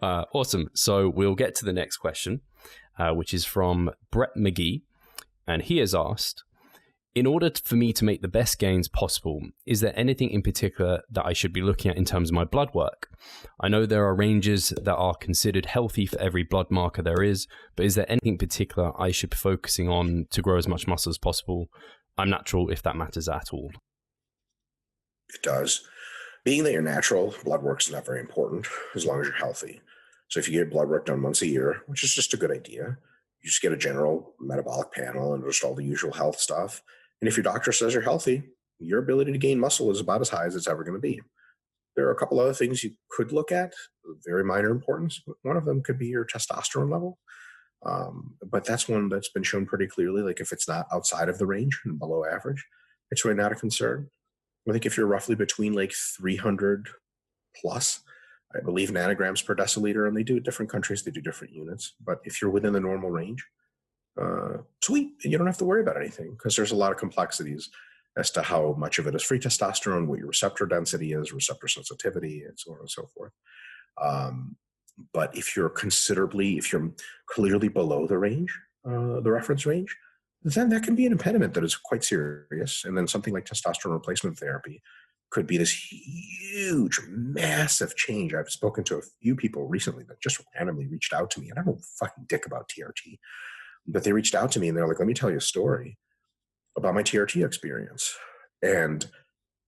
Awesome. So we'll get to the next question, which is from Brett McGee. And he has asked, in order for me to make the best gains possible, is there anything in particular that I should be looking at in terms of my blood work? I know there are ranges that are considered healthy for every blood marker there is, but is there anything particular I should be focusing on to grow as much muscle as possible? I'm natural, if that matters at all. It does. Being that you're natural, blood work's not very important as long as you're healthy. So if you get blood work done once a year, which is just a good idea, you just get a general metabolic panel and just all the usual health stuff. And if your doctor says you're healthy, your ability to gain muscle is about as high as it's ever going to be. There are a couple other things you could look at, very minor importance. One of them could be your testosterone level. But that's one that's been shown pretty clearly. Like if it's not outside of the range and below average, it's really not a concern. I think if you're roughly between like 300 plus, I believe nanograms per deciliter, and they do different countries, they do different units. But if you're within the normal range, sweet, and you don't have to worry about anything because there's a lot of complexities as to how much of it is free testosterone, what your receptor density is, receptor sensitivity, and so on and so forth. But if you're clearly below the range, the reference range, then that can be an impediment that is quite serious. And then something like testosterone replacement therapy could be this huge, massive change. I've spoken to a few people recently that just randomly reached out to me, and I don't know fucking dick about TRT. But they reached out to me and they're like, let me tell you a story about my TRT experience. And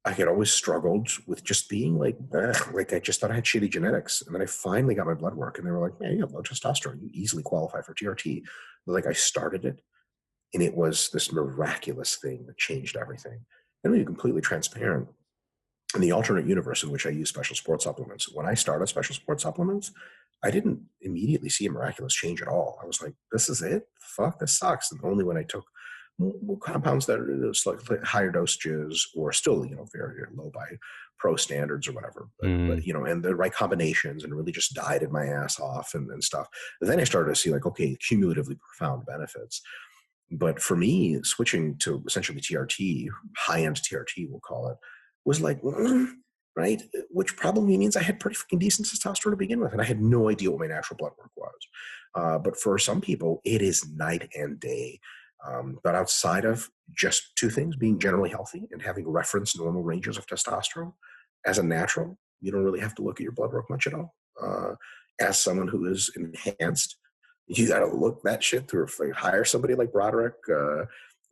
I had always struggled with just being like I just thought I had shitty genetics. And then I finally got my blood work and they were like, man, you have low testosterone. You easily qualify for TRT. Like I started it and it was this miraculous thing that changed everything. And to be completely transparent, in the alternate universe in which I use special sport supplements, when I started special sport supplements, I didn't immediately see a miraculous change at all. I was like, this is it? Fuck, this sucks. And only when I took compounds that are slightly higher dosages or still, very, very low by pro standards or whatever, but and the right combinations and really just dieted my ass off and stuff. And then I started to see like, okay, cumulatively profound benefits. But for me, switching to essentially TRT, high-end TRT, we'll call it, was like, right? Which probably means I had pretty freaking decent testosterone to begin with. And I had no idea what my natural blood work was. But for some people, it is night and day. But outside of just two things, being generally healthy and having reference normal ranges of testosterone, as a natural, you don't really have to look at your blood work much at all. As someone who is enhanced, you got to look that shit through. Hire somebody like Broderick,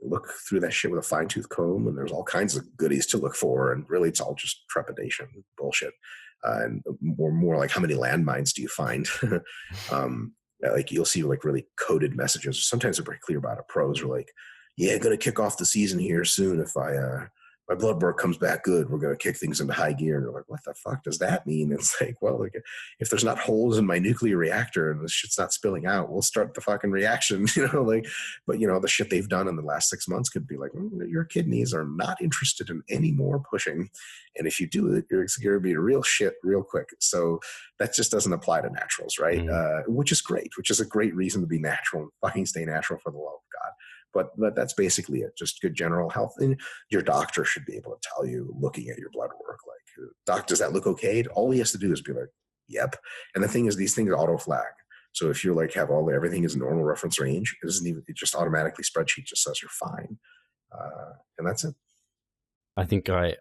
look through that shit with a fine-tooth comb, and there's all kinds of goodies to look for, and really it's all just trepidation bullshit, and more like how many landmines do you find. Like you'll see like really coded messages. Sometimes they're pretty clear about it. Pros are like, yeah, gonna kick off the season here soon. If my blood work comes back good, we're going to kick things into high gear. And you're like, what the fuck does that mean? It's like, well, like, if there's not holes in my nuclear reactor and the shit's not spilling out, we'll start the fucking reaction, but the shit they've done in the last 6 months could be like, your kidneys are not interested in any more pushing. And if you do it, you're going to be real shit real quick. So that just doesn't apply to naturals, right? Which is great, which is a great reason to be natural and fucking stay natural for the love of God. But that's basically it. Just good general health. And your doctor should be able to tell you, looking at your blood work, like, doc, does that look okay? All he has to do is be like, yep. And the thing is, these things auto flag. So if you're like, everything is normal reference range, it just automatically spreadsheet just says you're fine. And that's it. I think I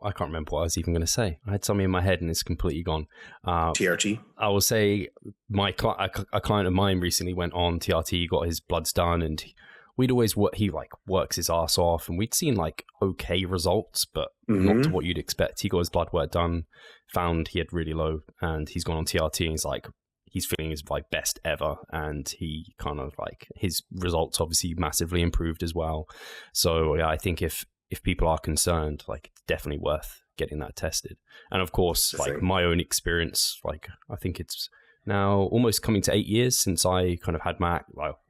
can't remember what I was even going to say. I had something in my head and it's completely gone. TRT? I will say a client of mine recently went on TRT, got his bloods done, and we'd always works his ass off, and we'd seen like okay results, but not to what you'd expect. He got his blood work done, found he had really low, and he's gone on TRT, and he's like, he's feeling his like best ever, and he kind of like his results obviously massively improved as well. So yeah, I think if people are concerned, like it's definitely worth getting that tested. And of course, like my own experience, like I think it's now almost coming to 8 years since I kind of had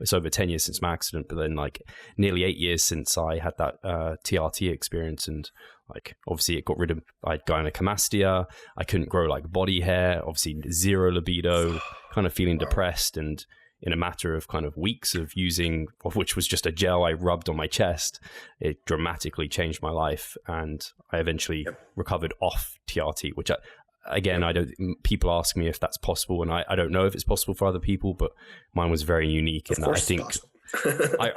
it's over 10 years since my accident, but then like nearly 8 years since I had that TRT experience. And like, obviously it got rid of, I had gynecomastia. I couldn't grow like body hair, obviously zero libido, kind of feeling depressed. And in a matter of kind of weeks of using, which was just a gel I rubbed on my chest, it dramatically changed my life. And I eventually recovered off TRT, which again, people ask me if that's possible, and I don't know if it's possible for other people, but mine was very unique in that I think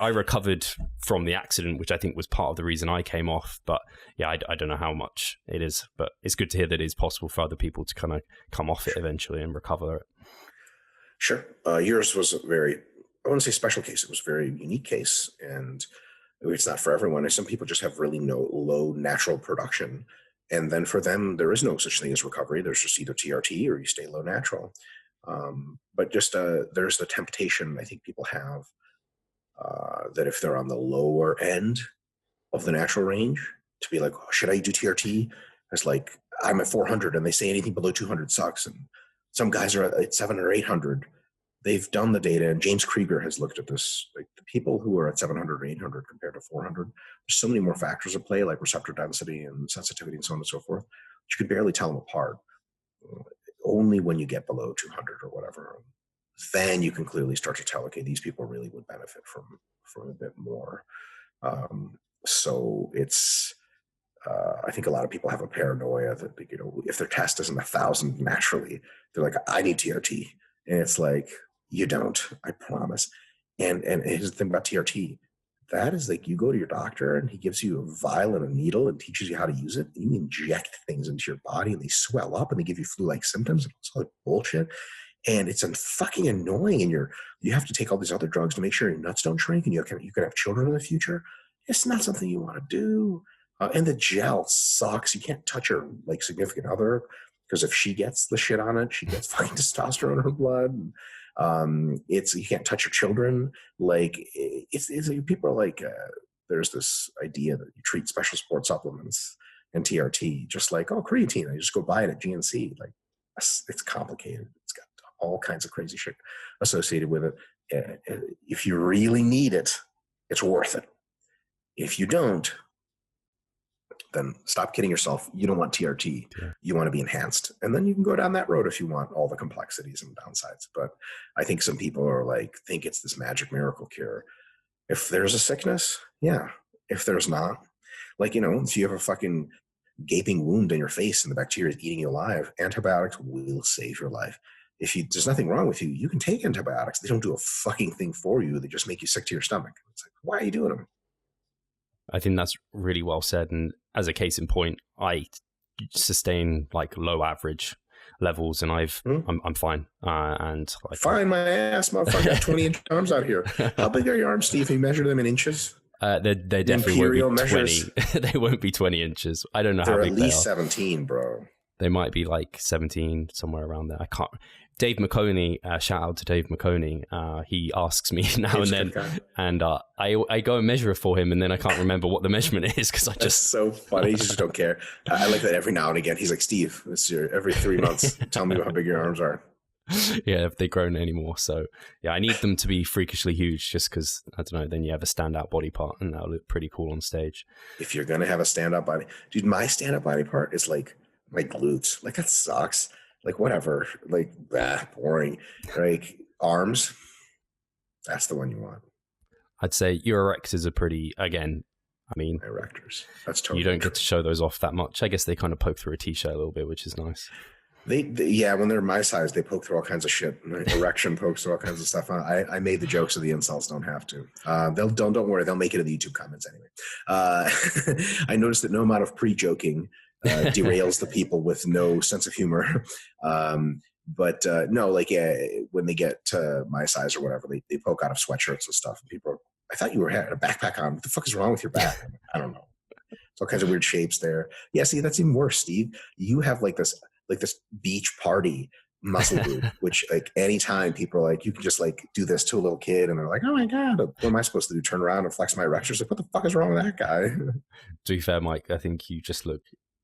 I recovered from the accident, which I think was part of the reason I came off. But yeah, I don't know how much it is, but it's good to hear that it is possible for other people to kind of come off it eventually and recover it. Sure. Yours was a very, I wouldn't say special case. It was a very unique case, and it's not for everyone. Some people just have really low natural production. And then for them, there is no such thing as recovery. There's just either TRT or you stay low natural. But just there's the temptation I think people have that if they're on the lower end of the natural range, to be like, oh, should I do TRT? It's like, I'm at 400 and they say anything below 200 sucks. And some guys are at 700 or 800. They've done the data, and James Krieger has looked at this. Like the people who are at 700 or 800 compared to 400, there's so many more factors at play, like receptor density and sensitivity and so on and so forth. You could barely tell them apart. Only when you get below 200 or whatever, then you can clearly start to tell, okay, these people really would benefit from a bit more. So it's, I think a lot of people have a paranoia that, you know, if their test isn't 1,000 naturally, they're like, I need TRT. And it's like, you don't, I promise. And here's the thing about TRT. That is like, you go to your doctor and he gives you a vial and a needle and teaches you how to use it. And you inject things into your body and they swell up and they give you flu-like symptoms. It's all like bullshit. And it's fucking annoying. And you have to take all these other drugs to make sure your nuts don't shrink and you can have children in the future. It's not something you want to do. And the gel sucks. You can't touch your like significant other, because if she gets the shit on it, she gets fucking testosterone in her blood. You can't touch your children. Like it's people are like, there's this idea that you treat special sport supplements and TRT just like, oh, creatine, I just go buy it at GNC. Like it's complicated. It's got all kinds of crazy shit associated with it. If you really need it, it's worth it. If you don't, then stop kidding yourself. You don't want TRT. Yeah. You want to be enhanced. And then you can go down that road if you want all the complexities and downsides. But I think some people are like, think it's this magic miracle cure. If there's a sickness, yeah. If there's not, like, you know, if you have a fucking gaping wound in your face and the bacteria is eating you alive, antibiotics will save your life. If there's nothing wrong with you, you can take antibiotics. They don't do a fucking thing for you. They just make you sick to your stomach. It's like, why are you doing them? I think that's really well said. And as a case in point, I sustain like low average levels, and I'm fine. And like, fine, my ass, motherfucker. I got 20-inch arms out here. How big are your arms, Steve? You measure them in inches? They definitely won't be 20. They won't be 20 inches. I don't know how big they are. They're at least 17, bro. They might be like 17, somewhere around there. I can't. Dave McConey, shout out to Dave McConey. He asks me now and then, and I go and measure it for him, and then I can't remember what the measurement is because I just. That's so funny. You just don't care. I like that every now and again. He's like, Steve, this is every 3 months. Tell me how big your arms are. Yeah, if they've grown anymore. So yeah, I need them to be freakishly huge, just because I don't know. Then you have a standout body part, and that'll look pretty cool on stage. If you're gonna have a standout body, dude, my standout body part is like my glutes. Like that sucks. Like whatever, like boring. Like arms, that's the one you want. I'd say your erectors are pretty. Again, I mean, erectors. That's totally. You don't get to show those off that much. I guess they kind of poke through a t-shirt a little bit, which is nice. They yeah, when they're my size, they poke through all kinds of shit. Erection pokes through all kinds of stuff. I made the jokes, so the insults don't have to. Don't worry, they'll make it in the YouTube comments anyway. I noticed that no amount of pre-joking derails the people with no sense of humor. But no, like when they get to my size or whatever, they poke out of sweatshirts and stuff. And people are, I thought you had a backpack on. What the fuck is wrong with your back? I don't know. It's all kinds of weird shapes there. Yeah, see, that's even worse, Steve. You have like this beach party muscle group, which like anytime people are like, you can just like do this to a little kid and they're like, oh my God, what am I supposed to do? Turn around and flex my erectors? Like, what the fuck is wrong with that guy? To be fair, Mike, I think you just look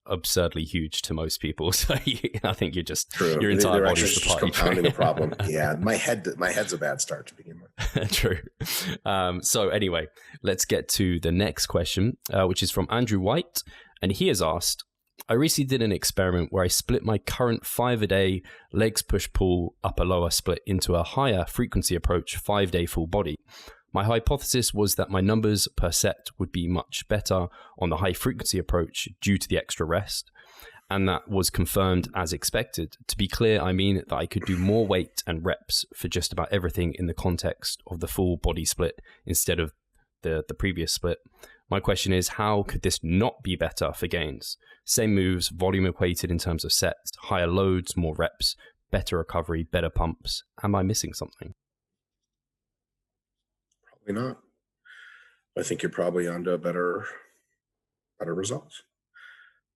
absurdly huge to most people. So I think you're just, true. Your entire body is the party. Compounding the problem. Yeah, my head's a bad start to begin with. True. So anyway, let's get to the next question, which is from Andrew White. And he has asked, I recently did an experiment where I split my current 5-a-day legs push-pull upper-lower split into a higher frequency approach 5-day full body. My hypothesis was that my numbers per set would be much better on the high frequency approach due to the extra rest. and that was confirmed as expected. To be clear, I mean that I could do more weight and reps for just about everything in the context of the full body split instead of the previous split. My question is, how could this not be better for gains? Same moves, volume equated in terms of sets, higher loads, more reps, better recovery, better pumps. Am I missing something? Probably not. I think you're probably onto better results.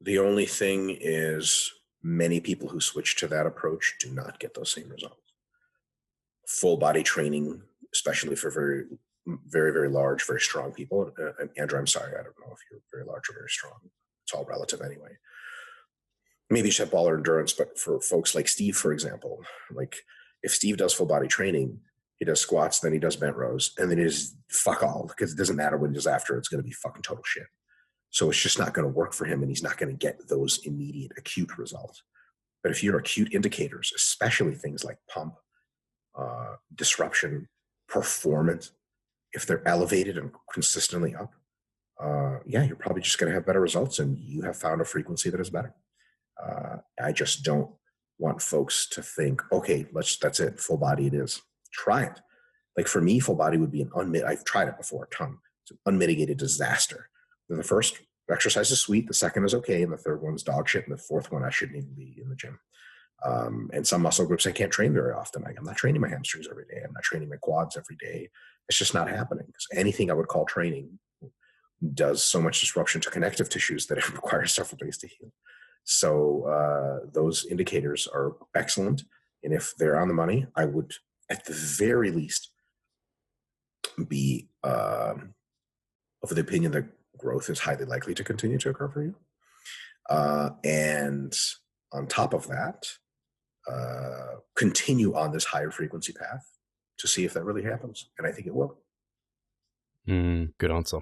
The only thing is many people who switch to that approach do not get those same results. Full body training, especially for very, very, very large, very strong people. Andrew, I'm sorry, I don't know if you're very large or very strong. It's all relative anyway. Maybe you should have baller endurance, but for folks like Steve, for example, like if Steve does full body training, he does squats, then he does bent rows, and then it is fuck all, because it doesn't matter what he does after, it's going to be fucking total shit. So it's just not going to work for him, and he's not going to get those immediate acute results. But if you're acute indicators, especially things like pump, disruption, performance, if they're elevated and consistently up, you're probably just going to have better results, and you have found a frequency that is better. I just don't want folks to think, okay, that's it, full body it is. Try it. Like for me, full body would be I've tried it before a ton. It's an unmitigated disaster. Then the first exercise is sweet, the second is okay, and the third one's dog shit, and the fourth one I shouldn't even be in the gym. And some muscle groups I can't train very often. I'm not training my hamstrings every day. I'm not training my quads every day. It's just not happening, because anything I would call training does so much disruption to connective tissues that it requires several days to heal. So those indicators are excellent. And if they're on the money, I would, at the very least, be of the opinion that growth is highly likely to continue to occur for you. And on top of that, continue on this higher frequency path to see if that really happens. And I think it will. Good answer.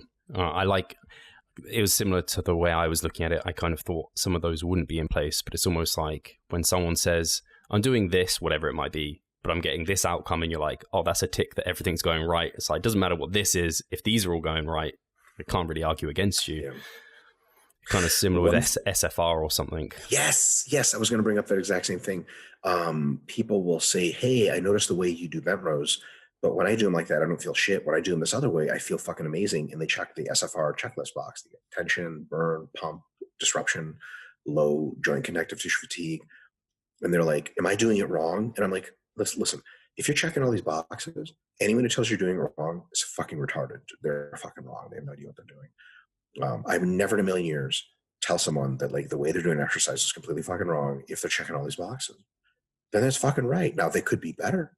It was similar to the way I was looking at it. I kind of thought some of those wouldn't be in place, but it's almost like when someone says, I'm doing this, whatever it might be, but I'm getting this outcome, and you're like, oh, that's a tick that everything's going right. It's like, it doesn't matter what this is. If these are all going right, I can't really argue against you. Yeah. Kind of similar with SFR or something. Yes. I was going to bring up that exact same thing. People will say, hey, I noticed the way you do bent rows, but when I do them like that, I don't feel shit. When I do them this other way, I feel fucking amazing. And they check the SFR checklist box. They get tension, burn, pump, disruption, low joint connective tissue fatigue. And they're like, am I doing it wrong? And I'm like, listen, if you're checking all these boxes, anyone who tells you you're doing it wrong is fucking retarded. They're fucking wrong. They have no idea what they're doing. I would never in a million years tell someone that like the way they're doing exercise is completely fucking wrong if they're checking all these boxes. Then that's fucking right. Now they could be better,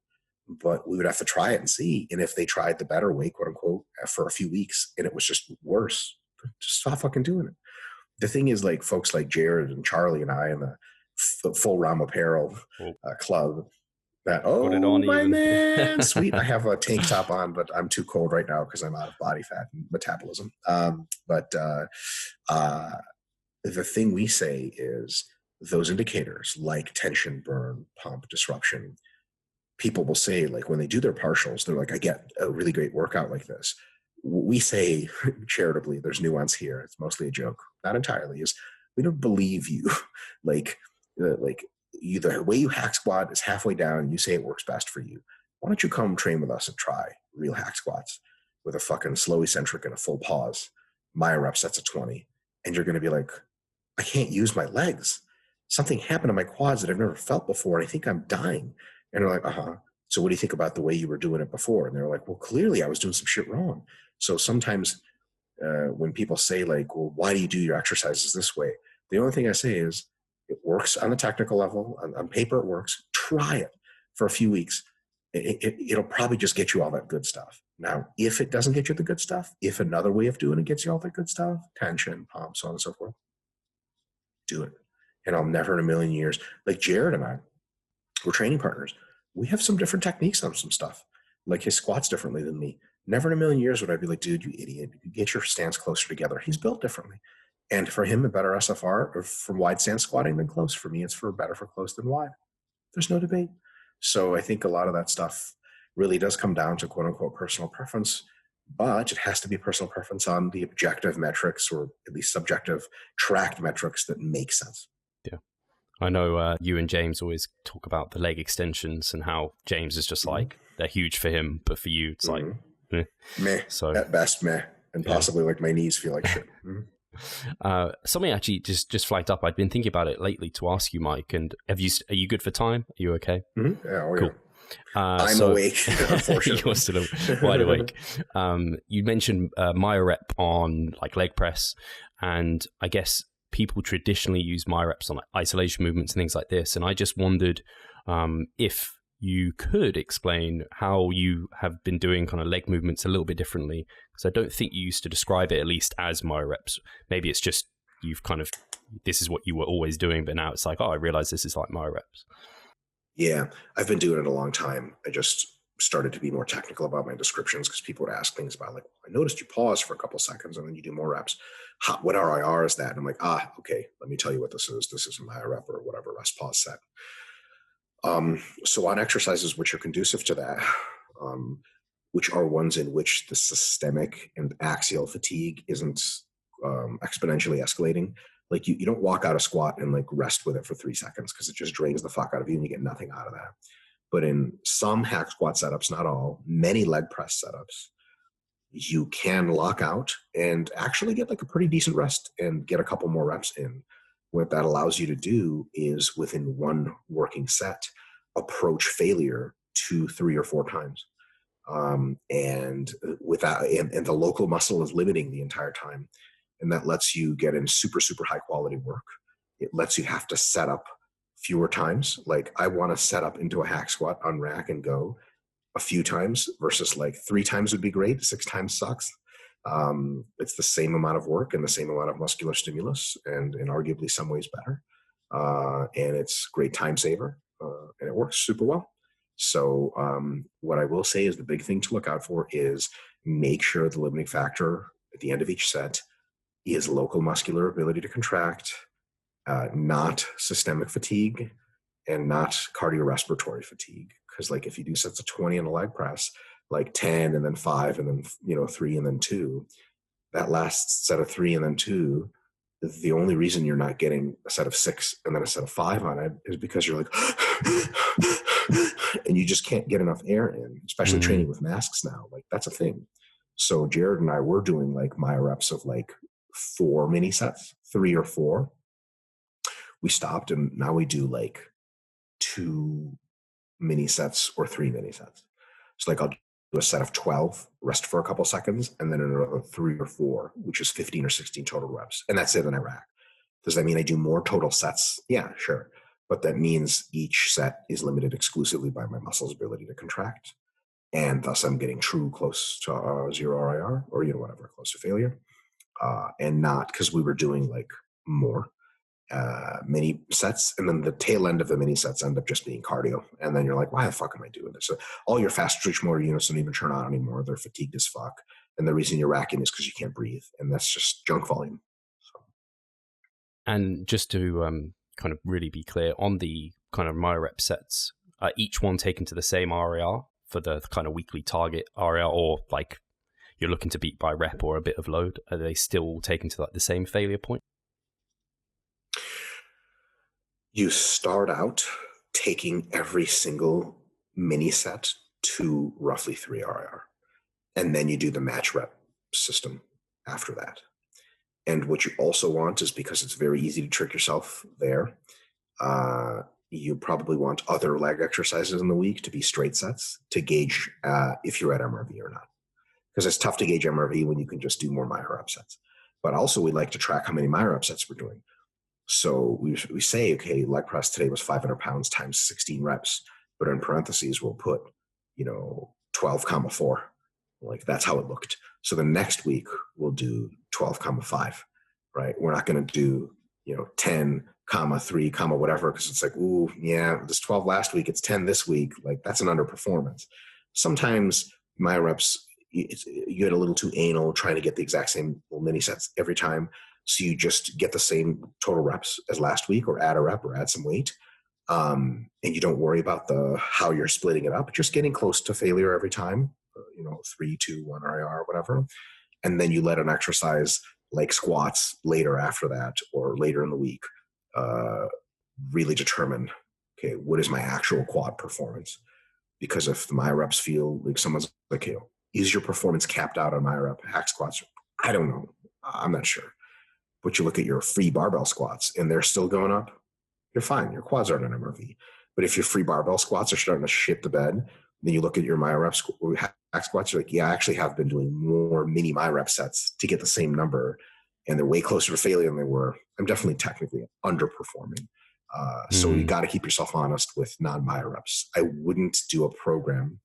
but we would have to try it and see. And if they tried the better way, quote unquote, for a few weeks and it was just worse, just stop fucking doing it. The thing is, like folks like Jared and Charlie and I and the Full Ram Apparel club, that, my man, sweet. I have a tank top on, but I'm too cold right now because I'm out of body fat and metabolism. But the thing we say is those indicators like tension, burn, pump, disruption, people will say, like when they do their partials, they're like, I get a really great workout like this. We say charitably, there's nuance here. It's mostly a joke. Not entirely. Is we don't believe you. The way you hack squat is halfway down and you say it works best for you. Why don't you come train with us and try real hack squats with a fucking slow eccentric and a full pause, Myo rep sets of 20. And you're going to be like, I can't use my legs. Something happened to my quads that I've never felt before. And I think I'm dying. And they're like, so what do you think about the way you were doing it before? And they're like, well, clearly I was doing some shit wrong. So sometimes when people say like, well, why do you do your exercises this way? The only thing I say is, it works on the technical level. On paper, it works. Try it for a few weeks. It'll probably just get you all that good stuff. Now, if it doesn't get you the good stuff, if another way of doing it gets you all that good stuff, tension, pump, so on and so forth, do it. And I'll never in a million years, like Jared and I, we're training partners. We have some different techniques on some stuff. Like his squats differently than me. Never in a million years would I be like, dude, you idiot. You get your stance closer together. He's built differently. And for him, a better SFR or from wide stance squatting than close. For me, it's better for close than wide. There's no debate. So I think a lot of that stuff really does come down to quote unquote personal preference, but it has to be personal preference on the objective metrics or at least subjective tracked metrics that make sense. I know you and James always talk about the leg extensions and how James is just like, they're huge for him, but for you, it's like, meh, so at best, meh. And possibly like my knees feel like shit. Something actually just flagged up. I'd been thinking about it lately to ask you, Mike, and are you good for time? Are you okay? Yeah, cool. Yeah. I'm awake, unfortunately. You're still wide awake. You mentioned MyoRep on like leg press, and I guess people traditionally use MyoReps on like isolation movements and things like this. And I just wondered if you could explain how you have been doing kind of leg movements a little bit differently, because I don't think you used to describe it at least as MyoReps. Maybe it's just you've kind of, this is what you were always doing, but now it's like, oh, I realize this is like MyoReps. Yeah, I've been doing it a long time. I just started to be more technical about my descriptions because people would ask things about like, I noticed you pause for a couple seconds and then you do more reps. What RIR is that? And I'm like, okay, let me tell you what this is. This is my rep or whatever rest pause set. So on exercises which are conducive to that, which are ones in which the systemic and axial fatigue isn't exponentially escalating. Like you don't walk out a squat and like rest with it for 3 seconds because it just drains the fuck out of you and you get nothing out of that. But in some hack squat setups, not all, many leg press setups, you can lock out and actually get like a pretty decent rest and get a couple more reps in. What that allows you to do is within one working set, approach failure 2, 3, or 4 times. And the local muscle is limiting the entire time. And that lets you get in super, super high quality work. It lets you have to set up fewer times. Like I want to set up into a hack squat on rack and go a few times versus like 3 times would be great. 6 times sucks. It's the same amount of work and the same amount of muscular stimulus and in arguably some ways better. And it's great time saver and it works super well. So what I will say is the big thing to look out for is make sure the limiting factor at the end of each set is local muscular ability to contract, not systemic fatigue, and not cardiorespiratory fatigue. Because like if you do sets of 20 on a leg press, like 10 and then 5 and then 3 and then 2, that last set of 3 and then 2, the only reason you're not getting a set of 6 and then a set of 5 on it is because you're like and you just can't get enough air in, especially training with masks now. Like that's a thing. So Jared and I were doing like MyoReps of like 4 mini sets, 3 or 4. We stopped and now we do like 2 mini sets or 3 mini sets. So like I'll do a set of 12, rest for a couple seconds, and then another 3 or 4, which is 15 or 16 total reps. And that's it in a rack. Does that mean I do more total sets? Yeah, sure. But that means each set is limited exclusively by my muscle's ability to contract. And thus I'm getting true close to 0 RIR or, whatever, close to failure. And not because we were doing like more mini sets, and then the tail end of the mini sets end up just being cardio, and then you're like, why the fuck am I doing this? So all your fast twitch motor units don't even turn on anymore. They're fatigued as fuck, and the reason you're racking is because you can't breathe, and that's just junk volume. So. And just to kind of really be clear on the kind of MyoRep sets, each one taken to the same RAR for the kind of weekly target RAR, or like you're looking to beat by rep or a bit of load, are they still taken to like the same failure point? You start out taking every single mini set to roughly 3 RIR, and then you do the match rep system after that. And what you also want is, because it's very easy to trick yourself there, you probably want other leg exercises in the week to be straight sets to gauge if you're at MRV or not. Because it's tough to gauge MRV when you can just do more MyoRep sets. But also we like to track how many MyoRep sets we're doing. So we say, okay, leg press today was 500 pounds times 16 reps, but in parentheses, we'll put, 12,4. Like that's how it looked. So the next week we'll do 12,5, right? We're not going to do, 10, 3, whatever. Cause it's like, ooh, yeah, this 12 last week, it's 10 this week. Like that's an underperformance. Sometimes my reps, you get a little too anal trying to get the exact same mini sets every time. So you just get the same total reps as last week, or add a rep or add some weight. And you don't worry about how you're splitting it up. Just getting close to failure every time, 3, 2, 1 RIR, whatever. And then you let an exercise like squats later after that, or later in the week, really determine, okay, what is my actual quad performance? Because if my reps feel like someone's like, is your performance capped out on my rep hack squats? I don't know. I'm not sure. But you look at your free barbell squats and they're still going up, you're fine. Your quads aren't an MRV. But if your free barbell squats are starting to shit the bed, then you look at your MyoRep hack squats, you're like, yeah, I actually have been doing more mini MyoRep sets to get the same number, and they're way closer to failure than they were. I'm definitely technically underperforming. So you got to keep yourself honest with non-MyoReps. I wouldn't do a program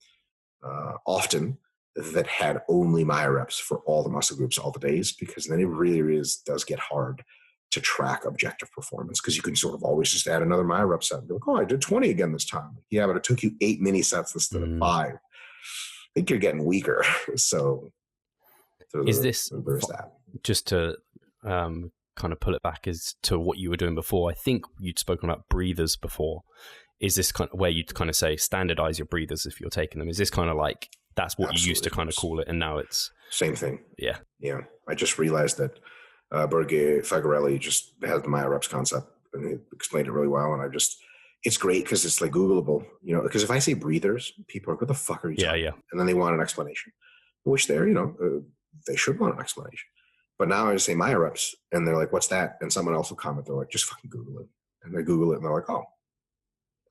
often that had only MyoReps for all the muscle groups all the days, because then it really does get hard to track objective performance, because you can sort of always just add another MyoRep set and be like, oh, I did 20 again this time. Yeah, but it took you 8 mini sets instead of 5. I think you're getting weaker. So is this, there's that. Just to kind of pull it back as to what you were doing before, I think you'd spoken about breathers before. Is this kind of where you'd kind of say standardize your breathers if you're taking them? Is this kind of like, that's what you used to kind of call it, and now it's same thing? Yeah. I just realized that Berge Fagarelli just has the MyoReps concept, and he explained it really well. And it's great because it's like Googleable, because if I say breathers, people are like, what the fuck are you talking about? And then they want an explanation, which they're, they should want an explanation. But now I just say MyoReps and they're like, what's that? And someone else will comment, they're like, just fucking Google it. And they Google it and they're like, oh,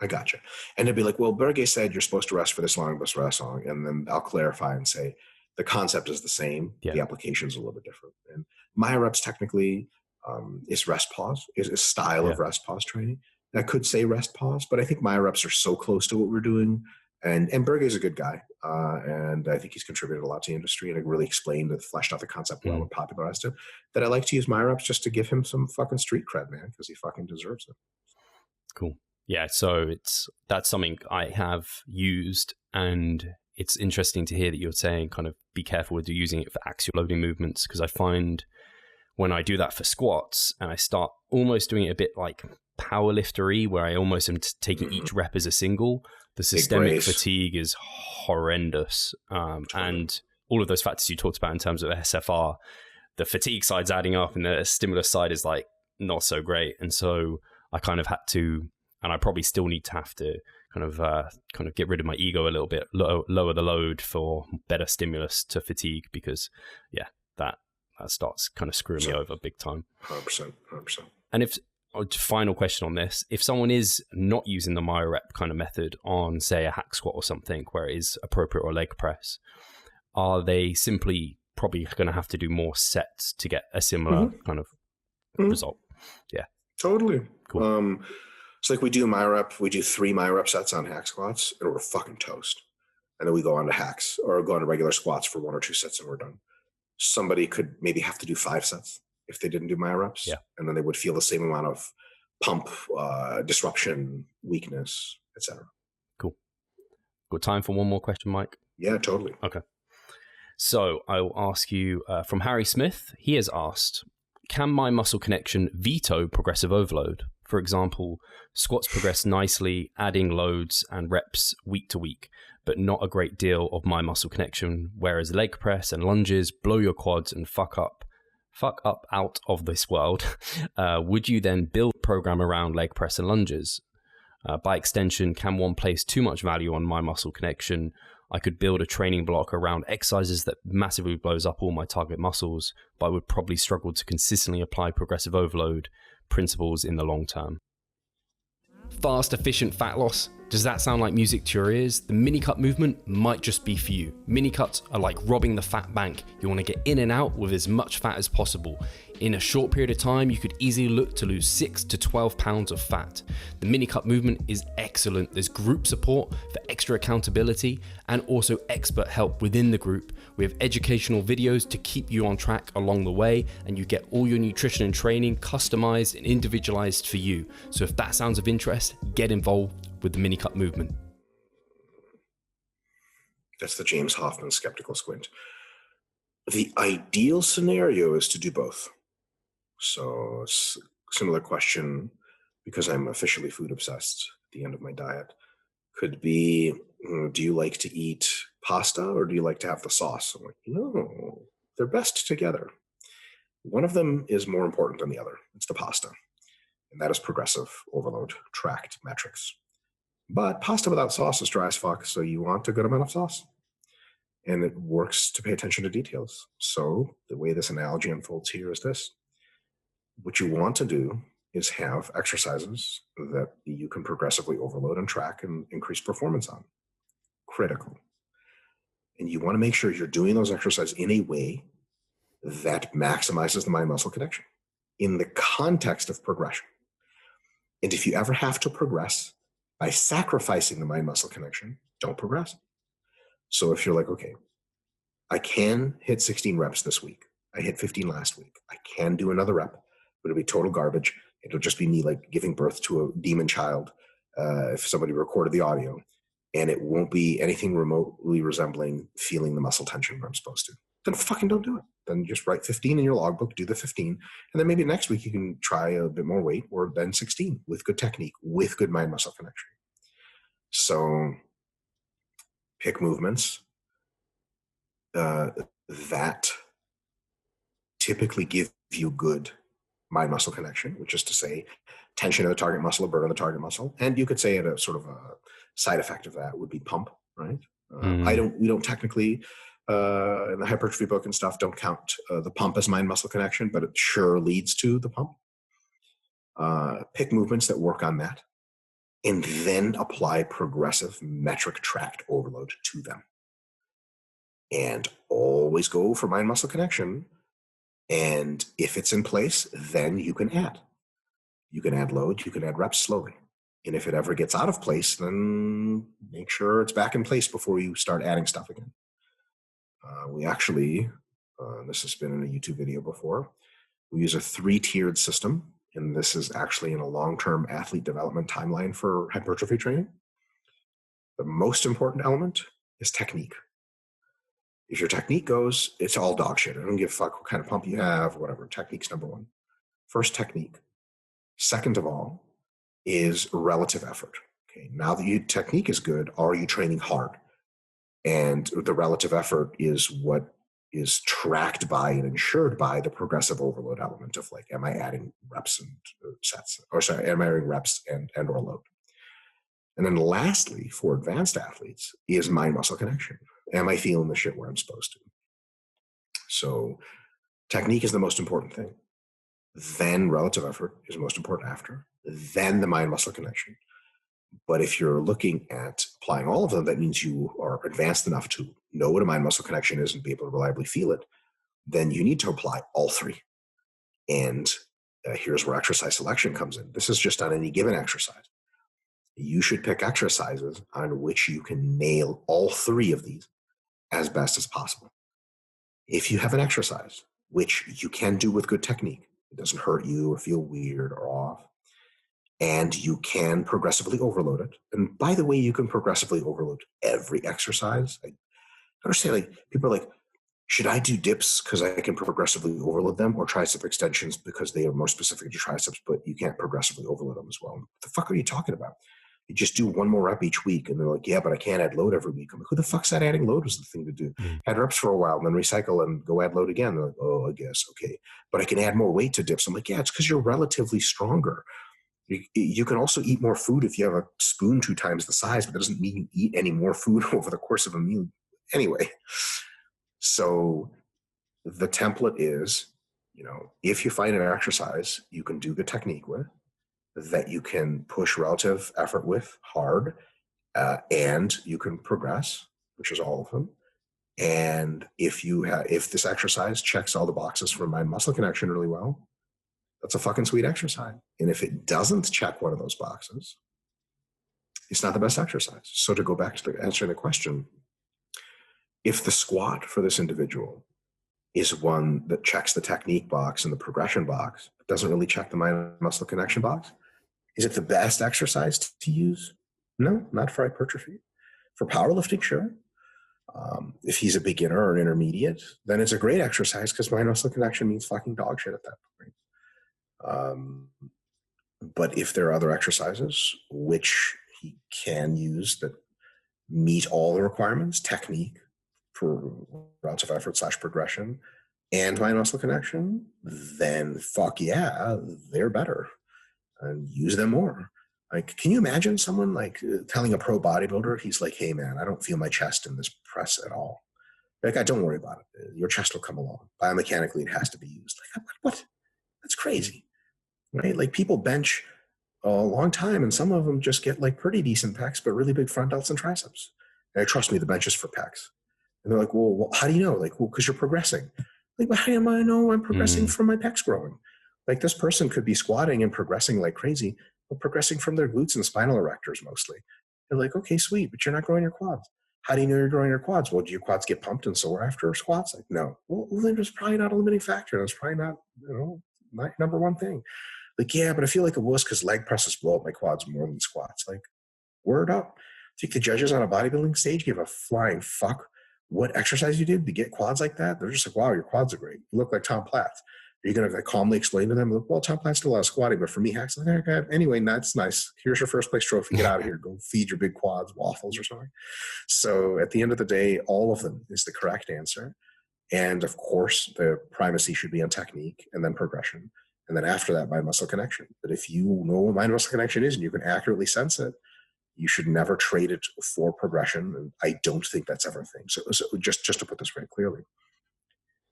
I gotcha. And they'd be like, well, Berge said you're supposed to rest for this long, but rest long. And then I'll clarify and say, the concept is the same. The application is a little bit different. And MyoReps technically is rest pause, is a style of rest pause training. I could say rest pause, but I think MyoReps are so close to what we're doing. And Berge is a good guy. And I think he's contributed a lot to the industry, and it really explained and fleshed out the concept well and popularized it, that I like to use MyoReps just to give him some fucking street cred, man, because he fucking deserves it. Cool. Yeah. So that's something I have used, and it's interesting to hear that you're saying kind of be careful with using it for axial loading movements, because I find when I do that for squats and I start almost doing it a bit like powerliftery, where I almost am taking each rep as a single, the systemic fatigue is horrendous. And all of those factors you talked about in terms of SFR, the fatigue side's adding up and the stimulus side is like not so great. And so I kind of had to, and I probably still need to have to kind of get rid of my ego a little bit, lower the load for better stimulus to fatigue, because that starts kind of screwing me over big time. 100%. And final question on this, if someone is not using the MyoRep kind of method on, say, a hack squat or something where it is appropriate, or leg press, are they simply probably going to have to do more sets to get a similar kind of result? Yeah. Totally. Cool. It's like we do 3 MyoRep sets on hack squats, and we're fucking toast. And then we go on to hacks or go on to regular squats for 1 or 2 sets and we're done. Somebody could maybe have to do 5 sets if they didn't do MyoReps. And then they would feel the same amount of pump, disruption, weakness, etc. Cool. Got time for one more question, Mike? Yeah, totally. Okay. So I will ask you from Harry Smith. He has asked, can my muscle connection veto progressive overload? For example, squats progress nicely, adding loads and reps week to week, but not a great deal of my muscle connection, whereas leg press and lunges blow your quads and fuck up out of this world. Would you then build a program around leg press and lunges? By extension, can one place too much value on my muscle connection? I could build a training block around exercises that massively blows up all my target muscles, but I would probably struggle to consistently apply progressive overload principles in the long term. Fast, efficient fat loss. Does that sound like music to your ears? The mini cut movement might just be for you. Mini cuts are like robbing the fat bank. You want to get in and out with as much fat as possible. In a short period of time, you could easily look to lose 6 to 12 pounds of fat. The mini cut movement is excellent. There's group support for extra accountability and also expert help within the group. We have educational videos to keep you on track along the way, and you get all your nutrition and training customized and individualized for you. So if that sounds of interest, get involved with the mini cut movement. That's the James Hoffman skeptical squint. The ideal scenario is to do both. So similar question, because I'm officially food obsessed at the end of my diet, could be, do you like to eat pasta or do you like to have the sauce? I'm like, no, they're best together. One of them is more important than the other. It's the pasta. And that is progressive overload tracked metrics. But pasta without sauce is dry as fuck, so you want a good amount of sauce. And it works to pay attention to details. So the way this analogy unfolds here is this. What you want to do is have exercises that you can progressively overload and track and increase performance on. Critical. And you want to make sure you're doing those exercises in a way that maximizes the mind-muscle connection in the context of progression. And if you ever have to progress by sacrificing the mind-muscle connection, don't progress. So if you're like, okay, I can hit 16 reps this week. I hit 15 last week. I can do another rep, but it'll be total garbage. It'll just be me like giving birth to a demon child if somebody recorded the audio. And it won't be anything remotely resembling feeling the muscle tension where I'm supposed to. Then fucking don't do it. Then just write 15 in your logbook, do the 15. And then maybe next week you can try a bit more weight, or then 16 with good technique, with good mind-muscle connection. So pick movements that typically give you good mind-muscle connection, which is to say tension of the target muscle or burn of the target muscle. And you could say a sort of a side effect of that would be pump, right? We don't technically in the hypertrophy book and stuff don't count the pump as mind-muscle connection, but it sure leads to the pump. Pick movements that work on that, and then apply progressive metric tracked overload to them. And always go for mind-muscle connection. And if it's in place, then you can add. You can add load, you can add reps slowly. And if it ever gets out of place, then make sure it's back in place before you start adding stuff again. We actually, this has been in a YouTube video before, we use a 3-tiered system. And this is actually in a long-term athlete development timeline for hypertrophy training. The most important element is technique. If your technique goes, it's all dog shit. I don't give a fuck what kind of pump you have, whatever. Technique's number one. First, technique. Second of all is relative effort. Okay, now that your technique is good, are you training hard? And the relative effort is what is tracked by and ensured by the progressive overload element of like, am I adding reps and sets? Or sorry, am I adding reps and or load? And then lastly, for advanced athletes, is mind-muscle connection. Am I feeling the shit where I'm supposed to? So technique is the most important thing. Then relative effort is most important after. Then the mind-muscle connection. But if you're looking at applying all of them, that means you are advanced enough to know what a mind-muscle connection is and be able to reliably feel it. Then you need to apply all three. And here's where exercise selection comes in. This is just on any given exercise. You should pick exercises on which you can nail all three of these as best as possible. If you have an exercise, which you can do with good technique, it doesn't hurt you or feel weird or off, and you can progressively overload it. And by the way, you can progressively overload every exercise. I understand, like, people are like, should I do dips because I can progressively overload them, or tricep extensions because they are more specific to triceps, but you can't progressively overload them as well? What the fuck are you talking about? You just do one more rep each week. And they're like, yeah, but I can't add load every week. I'm like, who the fuck said adding load was the thing to do? Add reps for a while and then recycle and go add load again. They're like, oh, I guess, okay. But I can add more weight to dips. I'm like, yeah, it's because you're relatively stronger. You can also eat more food if you have a spoon 2 times the size, but that doesn't mean you eat any more food over the course of a meal. Anyway, so the template is, if you find an exercise you can do good technique with, that you can push relative effort with hard, and you can progress, which is all of them. And if this exercise checks all the boxes for mind-muscle connection really well, that's a fucking sweet exercise. And if it doesn't check one of those boxes, it's not the best exercise. So to go back to answering the question, if the squat for this individual is one that checks the technique box and the progression box, but doesn't really check the mind-muscle connection box, is it the best exercise to use? No, not for hypertrophy. For powerlifting, sure. If he's a beginner or an intermediate, then it's a great exercise because mind-muscle connection means fucking dog shit at that point. But if there are other exercises which he can use that meet all the requirements, technique for relative effort / progression, and mind-muscle connection, then fuck yeah, they're better. and use them more. Like, can you imagine someone like telling a pro bodybuilder, he's like, hey man, I don't feel my chest in this press at all. Like, don't worry about it. Your chest will come along. Biomechanically, it has to be used. Like, what? That's crazy, right? Like, people bench a long time, and some of them just get like pretty decent pecs, but really big front delts and triceps. And trust me, the bench is for pecs. And they're like, well, how do you know? Like, well, because you're progressing. Like, well, how do I know I'm progressing from my pecs growing? Like, this person could be squatting and progressing like crazy, but progressing from their glutes and spinal erectors mostly. They're like, okay, sweet, but you're not growing your quads. How do you know you're growing your quads? Well, do your quads get pumped and sore after squats? Like, no. Well, then there's probably not a limiting factor. That's probably not, my number one thing. Like, yeah, but I feel like a wuss because leg presses blow up my quads more than squats. Like, word up. I think the judges on a bodybuilding stage give a flying fuck what exercise you did to get quads like that. They're just like, wow, your quads are great. You look like Tom Platz. Are you going to calmly explain to them, well, Tom Platz did a lot of squatting, but for me, hacks, like, okay, anyway, that's nice. Here's your first place trophy. Get out of here. Go feed your big quads waffles or something. So at the end of the day, all of them is the correct answer. And of course, the primacy should be on technique and then progression. And then after that, mind-muscle connection. But if you know what mind-muscle connection is and you can accurately sense it, you should never trade it for progression. And I don't think that's ever a thing. So just to put this very clearly,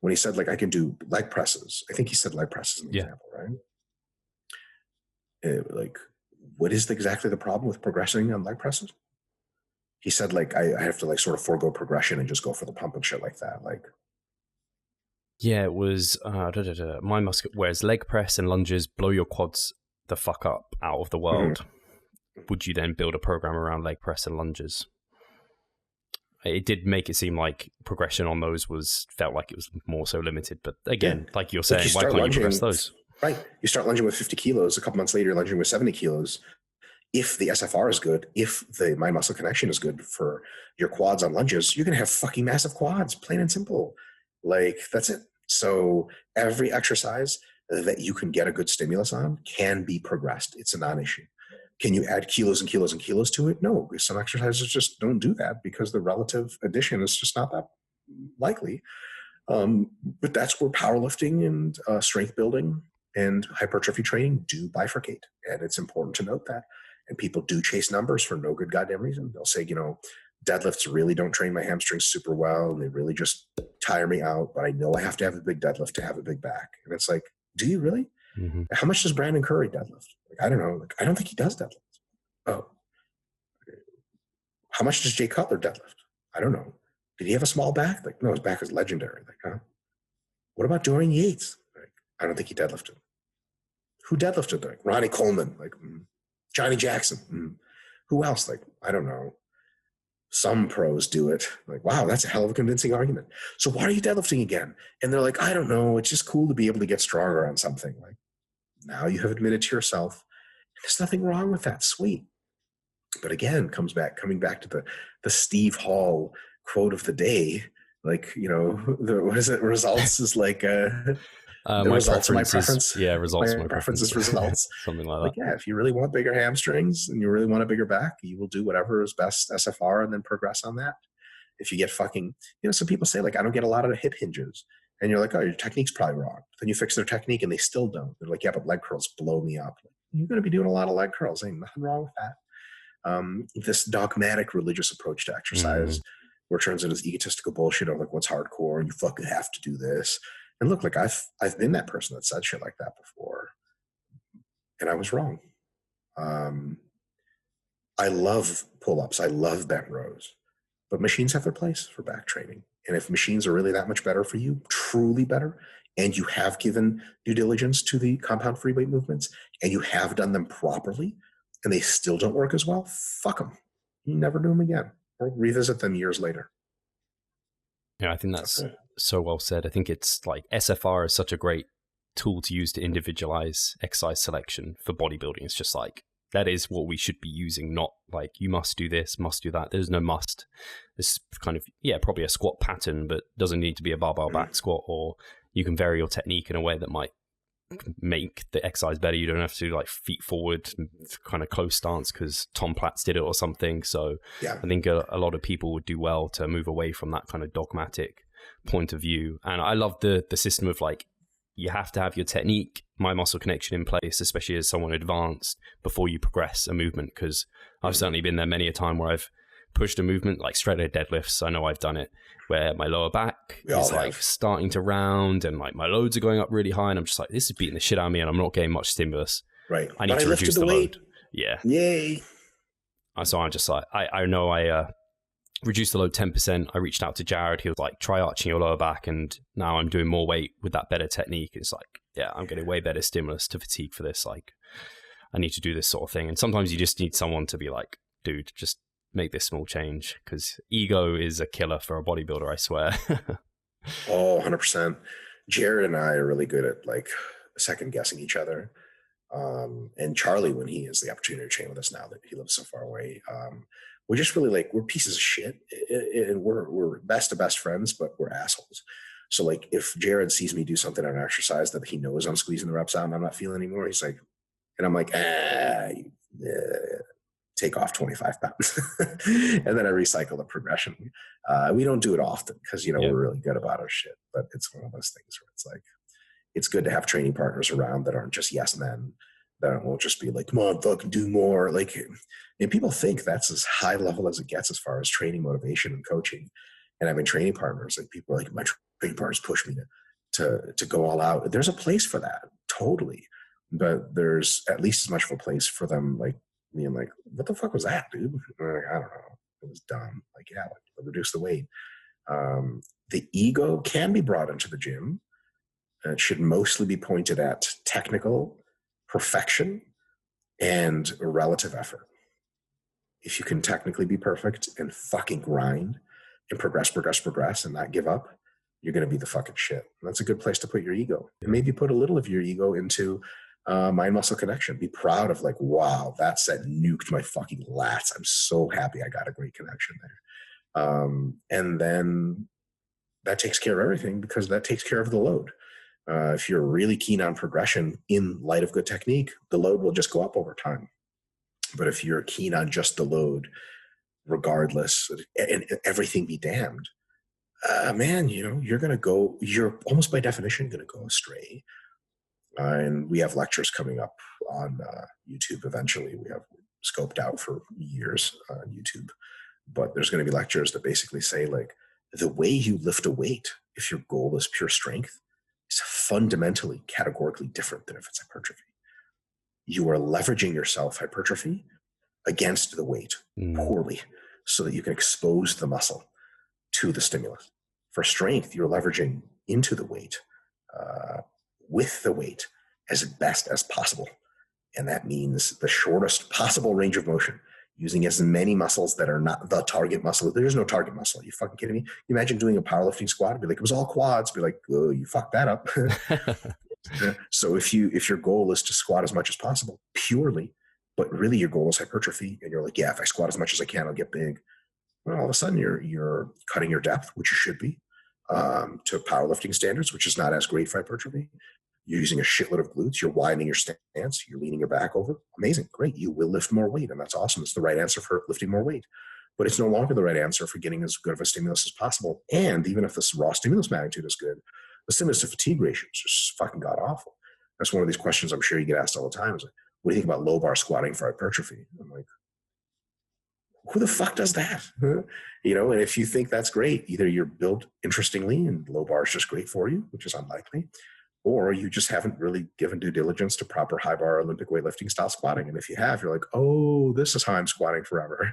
when he said, like, I can do leg presses, I think he said leg presses in the example, right? Like, what is exactly the problem with progressing on leg presses? He said, like, I have to, like, sort of forego progression and just go for the pump and shit like that. Like, yeah, it was mind muscle. Whereas leg press and lunges blow your quads the fuck up out of the world. Would you then build a program around leg press and lunges? It did make it seem like progression on those felt like it was more so limited. But again, like you're saying, why can't you progress those? Right. You start lunging with 50 kilos. A couple months later, you're lunging with 70 kilos. If the SFR is good, if the mind-muscle connection is good for your quads on lunges, you're going to have fucking massive quads, plain and simple. Like, that's it. So every exercise that you can get a good stimulus on can be progressed. It's a non-issue. Can you add kilos and kilos and kilos to it? No, some exercises just don't do that because the relative addition is just not that likely. But that's where powerlifting and strength building and hypertrophy training do bifurcate. And it's important to note that. And people do chase numbers for no good goddamn reason. They'll say, deadlifts really don't train my hamstrings super well, and they really just tire me out, but I know I have to have a big deadlift to have a big back. And it's like, do you really? Mm-hmm. How much does Brandon Curry deadlift? Like, I don't know. Like, I don't think he does deadlift. Oh. How much does Jay Cutler deadlift? I don't know. Did he have a small back? Like, no, his back is legendary. Like, huh? What about Dorian Yates? Like, I don't think he deadlifted. Who deadlifted? Like, Ronnie Coleman. Like, Johnny Jackson. Who else? Like, I don't know. Some pros do it. Like, wow, that's a hell of a convincing argument. So why are you deadlifting again? And they're like, I don't know. It's just cool to be able to get stronger on something. Like, now you have admitted to yourself, there's nothing wrong with that. Sweet. But again, coming back to the Steve Hall quote of the day. Like, what is it? Results is like my results are my preference. Yeah, results are my preference is results. Something like that. Like, yeah, if you really want bigger hamstrings and you really want a bigger back, you will do whatever is best SFR and then progress on that. If you get fucking, some people say, like, I don't get a lot of hip hinges. And you're like, oh, your technique's probably wrong. Then you fix their technique and they still don't. They're like, yeah, but leg curls blow me up. You're going to be doing a lot of leg curls. Ain't nothing wrong with that. This dogmatic religious approach to exercise, where it turns into this egotistical bullshit of like, what's hardcore? You fucking have to do this. And look, like, I've been that person that said shit like that before, and I was wrong. I love pull-ups. I love bent rows, but machines have their place for back training. And if machines are really that much better for you, truly better, and you have given due diligence to the compound free weight movements, and you have done them properly, and they still don't work as well, fuck them. You never do them again, or revisit them years later. Yeah, I think that's so well said. I think it's like SFR is such a great tool to use to individualize exercise selection for bodybuilding. It's just like, that is what we should be using, not like you must do this, must do that. There's no must. It's kind of, probably a squat pattern, but doesn't need to be a barbell back squat, or you can vary your technique in a way that might make the exercise better. You don't have to do like feet forward, kind of close stance because Tom Platz did it or something. So I think a lot of people would do well to move away from that kind of dogmatic point of view. And I love the system of like, you have to have your technique, my muscle connection in place, especially as someone advanced, before you progress a movement. Because I've certainly been there many a time where I've pushed a movement like straight leg deadlifts. I know I've done it where my lower back is like starting to round and like my loads are going up really high, and I'm just like, this is beating the shit out of me and I'm not getting much stimulus. Right. I need to reduce the weight. Load. Yeah. Yay. So I'm just like, I know I reduced the load 10%. I reached out to Jared. He was like, try arching your lower back. And now I'm doing more weight with that better technique. It's like, yeah, I'm getting way better stimulus to fatigue for this. Like, I need to do this sort of thing. And sometimes you just need someone to be like, dude, just make this small change, because ego is a killer for a bodybuilder, I swear. Oh, 100%. Jared and I are really good at like second guessing each other. And Charlie, when he has the opportunity to train with us now that he lives so far away, we're just really like, we're pieces of shit, and we're best of best friends, but we're assholes. So like if Jared sees me do something on an exercise that he knows I'm squeezing the reps out and I'm not feeling anymore, he's like, and I'm like, take off 25 pounds. And then I recycle the progression. We don't do it often because, we're really good about our shit, but it's one of those things where it's like, it's good to have training partners around that aren't just yes men, that won't just be like, come on, fucking do more. Like, and people think that's as high level as it gets as far as training, motivation, and coaching. And having training partners, like people are like, my training partners push me to go all out. There's a place for that, totally. But there's at least as much of a place for them, like being like, what the fuck was that, dude? Like, I don't know. It was dumb. Like, yeah, like, reduce the weight. The ego can be brought into the gym. It should mostly be pointed at technical perfection and relative effort. If you can technically be perfect and fucking grind and progress and not give up, you're going to be the fucking shit. And that's a good place to put your ego. And maybe put a little of your ego into mind-muscle connection. Be proud of like, wow, that set nuked my fucking lats. I'm so happy I got a great connection there. And then that takes care of everything, because that takes care of the load. If you're really keen on progression in light of good technique, the load will just go up over time. But if you're keen on just the load, regardless, and everything be damned, man, you're almost by definition going to go astray. And we have lectures coming up on YouTube eventually. We have scoped out for years on YouTube. But there's going to be lectures that basically say, like, the way you lift a weight, if your goal is pure strength, is fundamentally, categorically different than if it's hypertrophy. You are leveraging your self-hypertrophy against the weight poorly so that you can expose the muscle to the stimulus. For strength, you're leveraging into the weight, with the weight as best as possible. And that means the shortest possible range of motion, using as many muscles that are not the target muscle. There's no target muscle. Are you fucking kidding me? You imagine doing a powerlifting squat and be like, it was all quads. Be like, oh, you fucked that up. So if your goal is to squat as much as possible purely, but really your goal is hypertrophy, and you're like, yeah, if I squat as much as I can, I'll get big. Well, all of a sudden you're cutting your depth, which you should be, to powerlifting standards, which is not as great for hypertrophy. You're using a shitload of glutes. You're widening your stance. You're leaning your back over. Amazing. Great. You will lift more weight. And that's awesome. It's the right answer for lifting more weight. But it's no longer the right answer for getting as good of a stimulus as possible. And even if this raw stimulus magnitude is good, the stimulus to fatigue ratio is just fucking god awful. That's one of these questions I'm sure you get asked all the time. Is like, what do you think about low bar squatting for hypertrophy? I'm like, who the fuck does that? And if you think that's great, either you're built interestingly and low bar is just great for you, which is unlikely, or you just haven't really given due diligence to proper high bar Olympic weightlifting style squatting. And if you have, you're like, oh, this is how I'm squatting forever.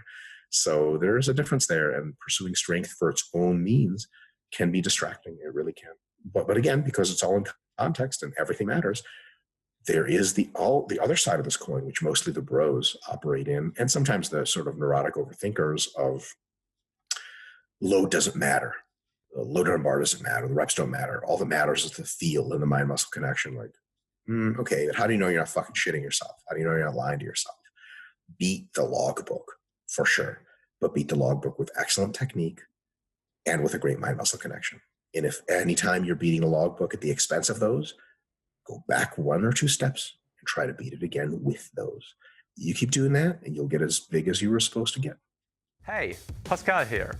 So there's a difference there, and pursuing strength for its own means can be distracting. It really can. But again, because it's all in context and everything matters, there is the other side of this coin, which mostly the bros operate in, and sometimes the sort of neurotic overthinkers of load doesn't matter. Load on bar doesn't matter. The reps don't matter. All that matters is the feel and the mind-muscle connection. Like, okay, but how do you know you're not fucking shitting yourself? How do you know you're not lying to yourself? Beat the logbook, for sure. But beat the logbook with excellent technique and with a great mind-muscle connection. And if anytime you're beating a logbook at the expense of those, go back 1 or 2 steps and try to beat it again with those. You keep doing that, and you'll get as big as you were supposed to get. Hey, Pascal here.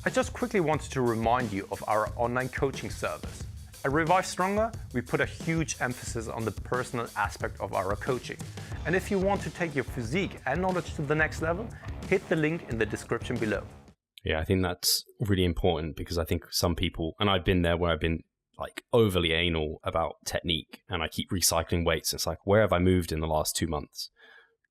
I just quickly wanted to remind you of our online coaching service, At Revive Stronger, we put a huge emphasis on the personal aspect of our coaching. And if you want to take your physique and knowledge to the next level, hit the link in the description below. Yeah, I think that's really important because I think some people, and I've been there where I've been like overly anal about technique and I keep recycling weights. It's like, where have I moved in the last 2 months?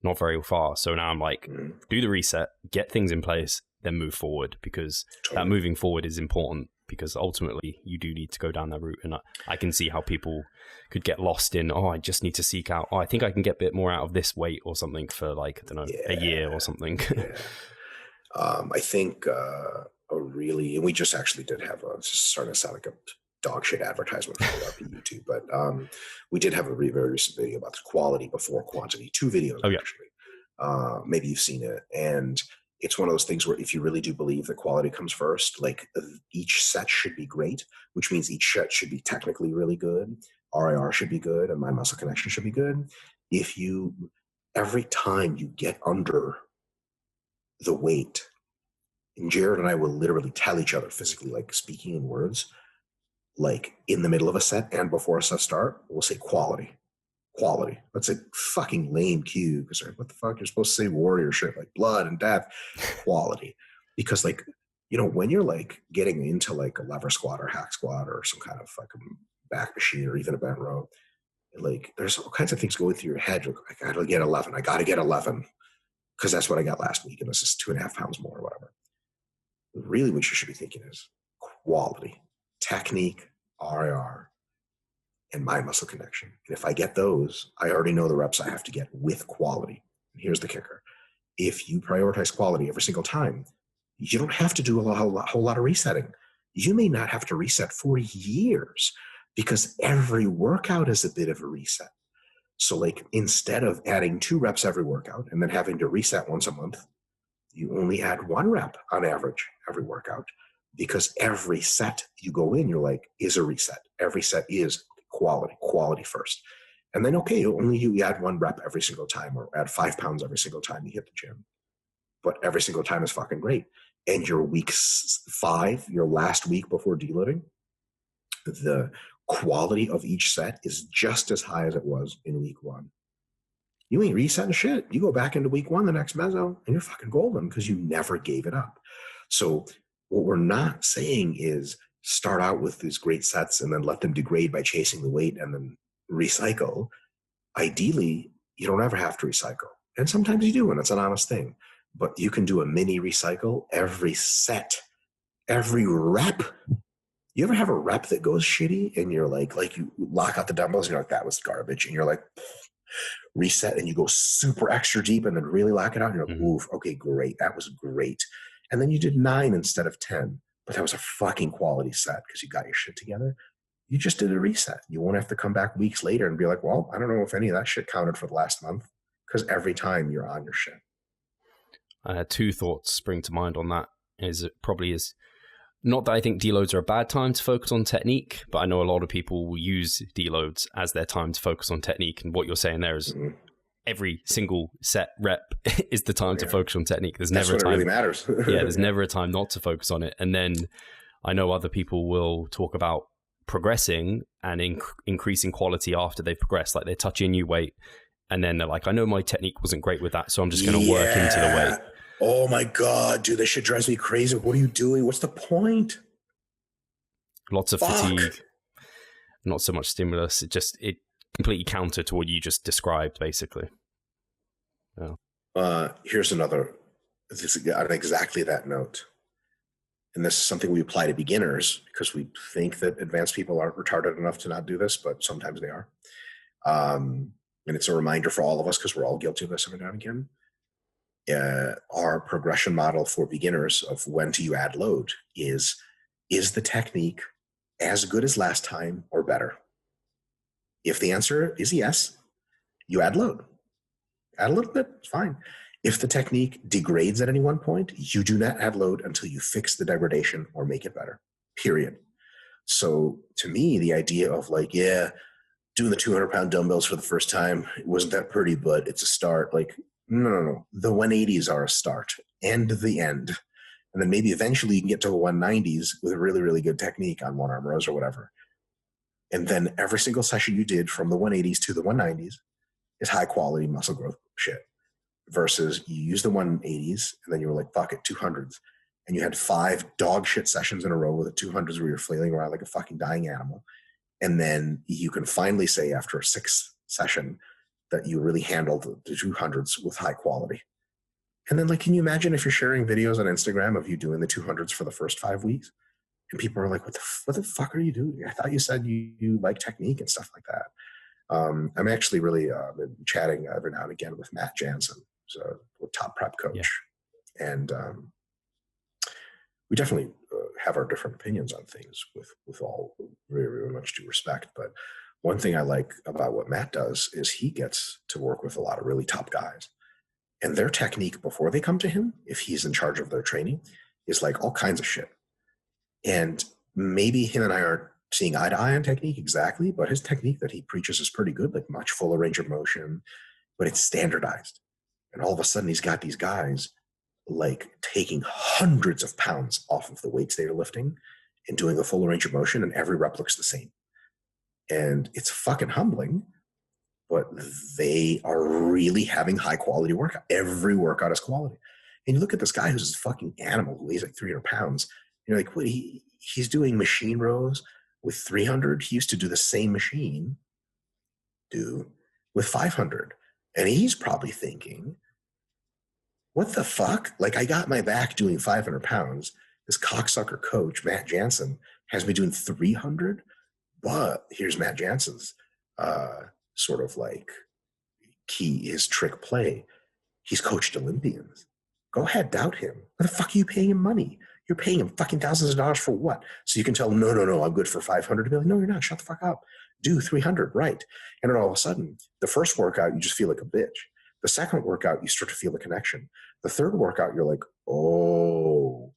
Not very far. So now I'm like, do the reset, get things in place, then move forward, because that moving forward is important, because ultimately you do need to go down that route. And I can see how people could get lost in, I just need to seek out, I think I can get a bit more out of this weight or something for like, I don't know, a year or something. I think and we just actually did have starting to sound like a dog shit advertisement for YouTube, but we did have a very recent video about the quality before quantity, 2 videos actually. Maybe you've seen it, and it's one of those things where if you really do believe that quality comes first, like each set should be great, which means each set should be technically really good, RIR should be good, and mind muscle connection should be good. Every time you get under the weight, and Jared and I will literally tell each other physically, like speaking in words, like in the middle of a set and before a set start, we'll say quality. That's a fucking lame cue, because what the fuck, you're supposed to say warrior shit like blood and death. Quality. Because like, when you're like getting into like a lever squat or hack squat or some kind of fucking back machine or even a bent row, like there's all kinds of things going through your head. Like, I gotta get 11 because that's what I got last week, and this is 2.5 pounds more or whatever. Really what you should be thinking is quality, technique, RIR, and mind muscle connection. And if I get those, I already know the reps I have to get with quality. And here's the kicker. If you prioritize quality every single time, you don't have to do a whole lot of resetting. You may not have to reset for years, because every workout is a bit of a reset. So like, instead of adding 2 reps every workout and then having to reset once a month, you only add 1 rep on average every workout, because every set you go in, you're like, is a reset. Every set is quality first. And then, you add 1 rep every single time, or add 5 pounds every single time you hit the gym. But every single time is fucking great. And your week 5, your last week before deloading, the quality of each set is just as high as it was in week 1. You ain't resetting shit. You go back into week 1, the next meso, and you're fucking golden, because you never gave it up. So what we're not saying is start out with these great sets and then let them degrade by chasing the weight and then recycle. Ideally, you don't ever have to recycle. And sometimes you do, and it's an honest thing. But you can do a mini recycle every set, every rep. You ever have a rep that goes shitty and you're like you lock out the dumbbells and you're like, that was garbage. And you're like, reset, and you go super extra deep and then really lock it out. And you're like, oof, okay, great. That was great. And then you did 9 instead of 10, but that was a fucking quality set because you got your shit together. You just did a reset. You won't have to come back weeks later and be like, well, I don't know if any of that shit counted for the last month, because every time you're on your shit. I had 2 thoughts spring to mind on that. It probably is not that I think deloads are a bad time to focus on technique, but I know a lot of people will use deloads as their time to focus on technique. And what you're saying there is every single set rep is the time to focus on technique. That's never a time. It really matters. There's never a time not to focus on it. And then I know other people will talk about progressing and increasing quality after they've progressed. Like they touch a new weight and then they're like, I know my technique wasn't great with that, so I'm just going to work into the weight. Oh my God, dude, that shit drives me crazy. What are you doing? What's the point? Lots of fatigue, not so much stimulus. It completely counter to what you just described, basically. Yeah. Here's another, on exactly that note. And this is something we apply to beginners because we think that advanced people aren't retarded enough to not do this, but sometimes they are. And it's a reminder for all of us because we're all guilty of this every now and again. Our progression model for beginners of when do you add load is the technique as good as last time or better? If the answer is yes, you add load. Add a little bit, it's fine. If the technique degrades at any one point, you do not add load until you fix the degradation or make it better, period. So to me, the idea of like, yeah, doing the 200-pound dumbbells for the first time, it wasn't that pretty, but it's a start. Like, no. The 180s are a start and the end. And then maybe eventually you can get to the 190s with a really, really good technique on one arm rows or whatever. And then every single session you did from the 180s to the 190s is high quality muscle growth shit. Versus you use the 180s and then you were like, fuck it, 200s. And you had 5 dog shit sessions in a row with the 200s where you're flailing around like a fucking dying animal. And then you can finally say after a 6th session that you really handled the 200s with high quality. And then, like, can you imagine if you're sharing videos on Instagram of you doing the 200s for the first 5 weeks? And people are like, what the fuck are you doing? I thought you said you like technique and stuff like that. I'm actually really been chatting every now and again with Matt Jansen, who's a top prep coach. Yeah. And we definitely have our different opinions on things with all very, very much due respect. But one thing I like about what Matt does is he gets to work with a lot of really top guys. And their technique before they come to him, if he's in charge of their training, is like all kinds of shit. And maybe him and I aren't seeing eye to eye on technique exactly, but his technique that he preaches is pretty good, like much fuller range of motion, but it's standardized. And all of a sudden he's got these guys like taking hundreds of pounds off of the weights they're lifting and doing a full range of motion, and every rep looks the same. And it's fucking humbling, but they are really having high quality workout. Every workout is quality. And you look at this guy who's a fucking animal who weighs like 300 pounds. You're like, what? He's doing machine rows with 300. He used to do the same machine, dude, with 500. And he's probably thinking, what the fuck? Like, I got my back doing 500 pounds. This cocksucker coach, Matt Jansen, has me doing 300. But here's Matt Jansen's sort of like his trick play. He's coached Olympians. Go ahead, doubt him. What the fuck are you paying him money? You're paying him fucking thousands of dollars for what? So you can tell him, no, I'm good for 500. To be like, no, you're not. Shut the fuck up. Do 300, right? And then all of a sudden, the first workout, you just feel like a bitch. The second workout, you start to feel a connection. The third workout, you're like, oh.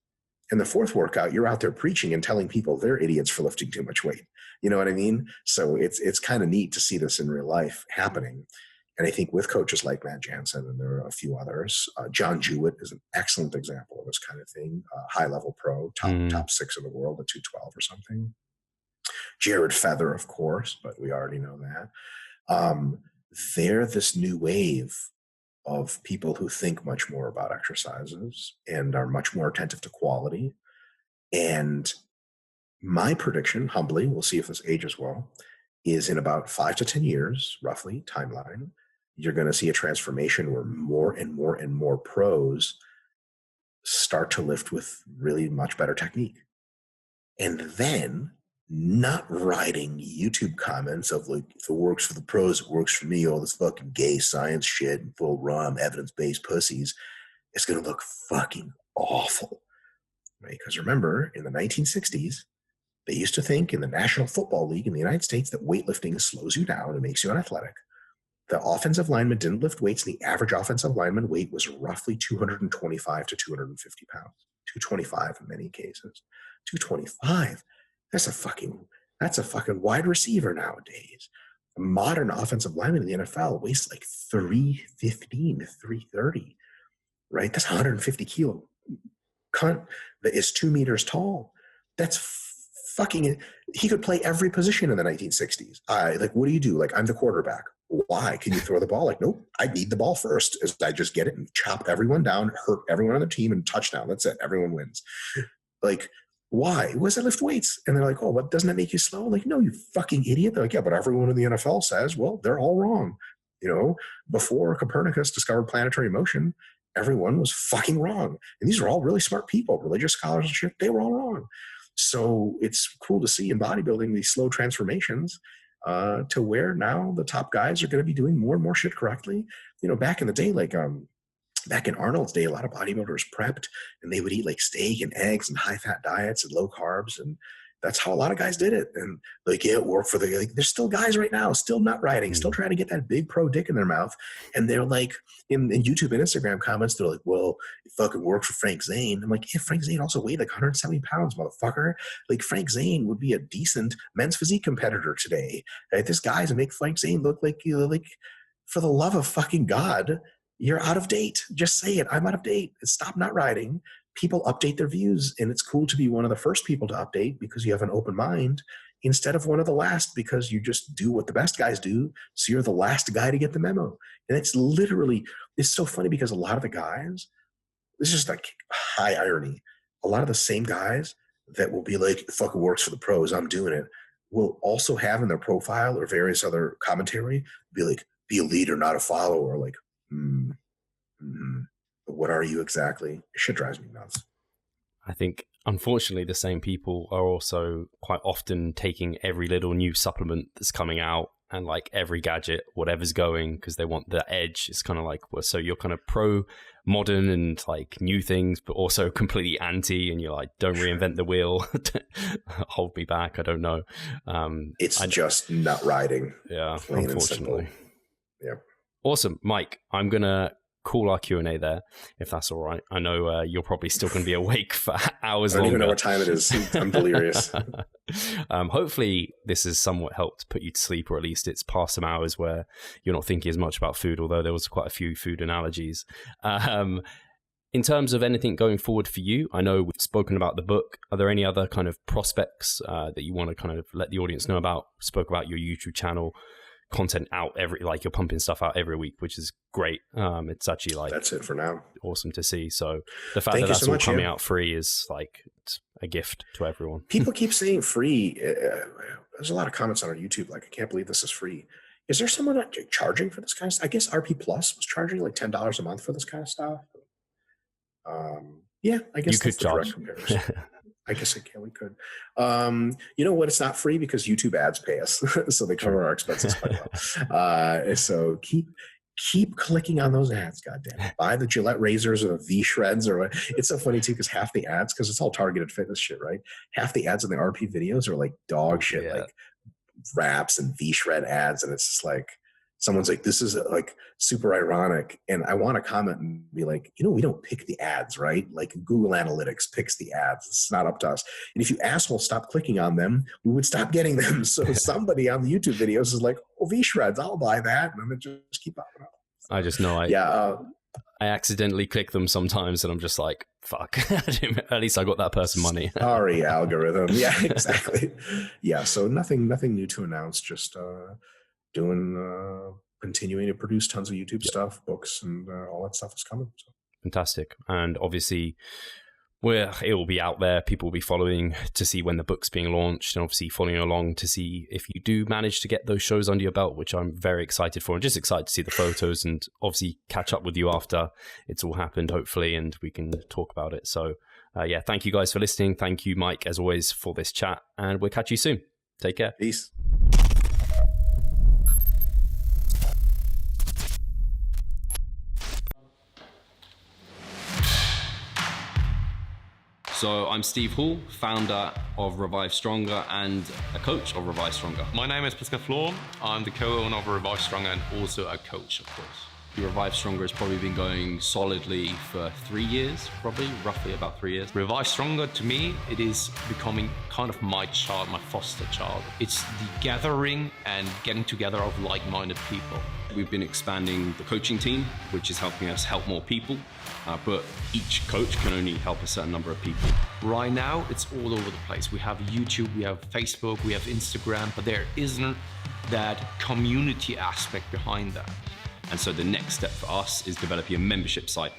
And the fourth workout, you're out there preaching and telling people they're idiots for lifting too much weight. You know what I mean? So it's kind of neat to see this in real life happening. And I think with coaches like Matt Jansen, and there are a few others, John Jewett is an excellent example of this kind of thing. High-level pro, top 6 in the world at 212 or something. Jared Feather, of course, but we already know that. They're this new wave of people who think much more about exercises and are much more attentive to quality. And my prediction, humbly, we'll see if this ages well, is in about 5 to 10 years, roughly, timeline, you're going to see a transformation where more and more and more pros start to lift with really much better technique. And then not writing YouTube comments of like, if it works for the pros, it works for me, all this fucking gay science shit and full ROM evidence-based pussies, it's going to look fucking awful, right? Because remember, in the 1960s, they used to think in the National Football League in the United States that weightlifting slows you down and makes you unathletic. The offensive lineman didn't lift weights, and the average offensive lineman weight was roughly 225 to 250 pounds. 225 in many cases. 225. That's a fucking wide receiver nowadays. A modern offensive lineman in the NFL weighs like 315 to 330, right? That's 150 kilo cunt that is 2 meters tall. That's fucking, he could play every position in the 1960s. Like, what do you do? Like, I'm the quarterback. Why? Can you throw the ball? Like, nope, I need the ball first. As I just get it and chop everyone down, hurt everyone on the team, and touchdown. That's it. Everyone wins. Like, why? Why does it lift weights? And they're like, oh, but doesn't that make you slow? Like, no, you fucking idiot. They're like, yeah, but everyone in the NFL says, well, they're all wrong. You know, before Copernicus discovered planetary motion, everyone was fucking wrong. And these are all really smart people, religious scholars and shit. They were all wrong. So it's cool to see in bodybuilding these slow transformations to where now the top guys are going to be doing more and more shit correctly. You know, back in the day, like back in Arnold's day, a lot of bodybuilders prepped and they would eat like steak and eggs and high fat diets and low carbs. And that's how a lot of guys did it. And like, yeah, it worked for like, there's still guys right now, still nut riding, still trying to get that big pro dick in their mouth. And they're like, in YouTube and Instagram comments, they're like, well, it fucking worked for Frank Zane. I'm like, yeah, Frank Zane also weighed like 170 pounds, motherfucker. Like, Frank Zane would be a decent men's physique competitor today. Right? This guy's make Frank Zane look like, you know, like, for the love of fucking God, you're out of date. Just say it. I'm out of date. Stop nut riding. People update their views, and it's cool to be one of the first people to update because you have an open mind instead of one of the last, because you just do what the best guys do. So you're the last guy to get the memo. And it's so funny because a lot of the guys, this is like high irony. A lot of the same guys that will be like, it fucking works for the pros, I'm doing it, will also have in their profile or various other commentary be like, be a leader, not a follower. Like, but what are you exactly? It shit drives me nuts. I think, unfortunately, the same people are also quite often taking every little new supplement that's coming out and like every gadget, whatever's going, because they want the edge. It's kind of like, well, so you're kind of pro modern and like new things, but also completely anti, and you're like, don't reinvent the wheel. Hold me back. I don't know. It's just nut riding. Yeah, plain unfortunately. and simple. Yeah. Awesome. Mike, I'm going to call our Q&A there, if that's all right. I know you're probably still going to be awake for hours longer. I don't even know what time it is. I'm delirious. Hopefully this has somewhat helped put you to sleep, or at least it's past some hours where you're not thinking as much about food, although there was quite a few food analogies. In terms of anything going forward for you, I know we've spoken about the book. Are there any other kind of prospects that you want to kind of let the audience know about? Spoke about your YouTube channel, content out you're pumping stuff out every week, which is great. It's actually like, that's it for now. Awesome to see. So the fact that that's all coming out free is like a gift to everyone. People keep saying free. There's a lot of comments on our YouTube like, I can't believe this is free. Is there someone charging for this kind of stuff? I guess RP Plus was charging like $10 a month for this kind of stuff. Yeah, I guess you could charge. Comparison. I guess we could. You know what? It's not free because YouTube ads pay us, so they cover our expenses quite well. So keep clicking on those ads. Goddamn it! Buy the Gillette razors or the V shreds or what. It's so funny too because half the ads, because it's all targeted fitness shit, right? Half the ads in the RP videos are like dog shit, like wraps and V shred ads, and it's just like, someone's like, this is like super ironic. And I want to comment and be like, we don't pick the ads, right? Like Google Analytics picks the ads. It's not up to us. And if you assholes stop clicking on them, we would stop getting them. So somebody on the YouTube videos is like, oh, V-Shreds, I'll buy that. And I'm going to just keep popping up. I just know I accidentally click them sometimes and I'm just like, fuck, at least I got that person money. Sorry, algorithm. Yeah, exactly. Yeah, so nothing new to announce, just continuing to produce tons of YouTube stuff, books, and all that stuff is coming. So. Fantastic. And obviously, it will be out there. People will be following to see when the book's being launched, and obviously following along to see if you do manage to get those shows under your belt, which I'm very excited for. I'm just excited to see the photos and obviously catch up with you after it's all happened, hopefully, and we can talk about it. So thank you guys for listening. Thank you, Mike, as always, for this chat, and we'll catch you soon. Take care. Peace. So I'm Steve Hall, founder of Revive Stronger and a coach of Revive Stronger. My name is Pascal Flor. I'm the co-owner of Revive Stronger and also a coach, of course. Revive Stronger has probably been going solidly for 3 years, roughly about 3 years. Revive Stronger, to me, it is becoming kind of my child, my foster child. It's the gathering and getting together of like-minded people. We've been expanding the coaching team, which is helping us help more people, but each coach can only help a certain number of people. Right now, it's all over the place. We have YouTube, we have Facebook, we have Instagram, but there isn't that community aspect behind that. And so the next step for us is developing a membership site.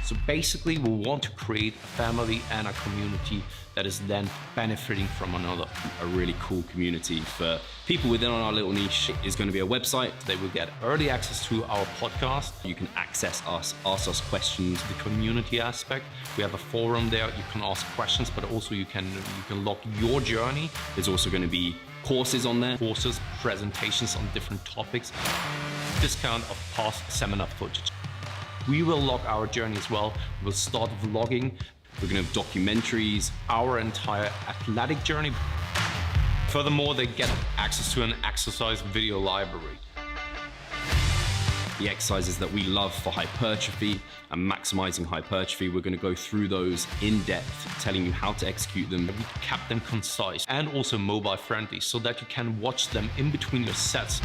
So basically, we want to create a family and a community that is then benefiting from another. A really cool community for people within our little niche is going to be a website. They will get early access to our podcast. You can access us, ask us questions. The community aspect, we have a forum there. You can ask questions, but also you can log your journey. There's also going to be courses on there. Courses, presentations on different topics. Discount of past seminar footage. We will log our journey as well. We'll start vlogging. We're going to have documentaries. Our entire athletic journey. Furthermore, they get access to an exercise video library. The exercises that we love for hypertrophy and maximizing hypertrophy, we're going to go through those in depth, telling you how to execute them. We kept them concise and also mobile friendly so that you can watch them in between your sets.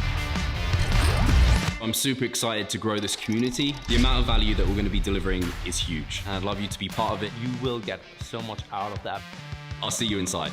I'm super excited to grow this community. The amount of value that we're going to be delivering is huge. And I'd love you to be part of it. You will get so much out of that. I'll see you inside.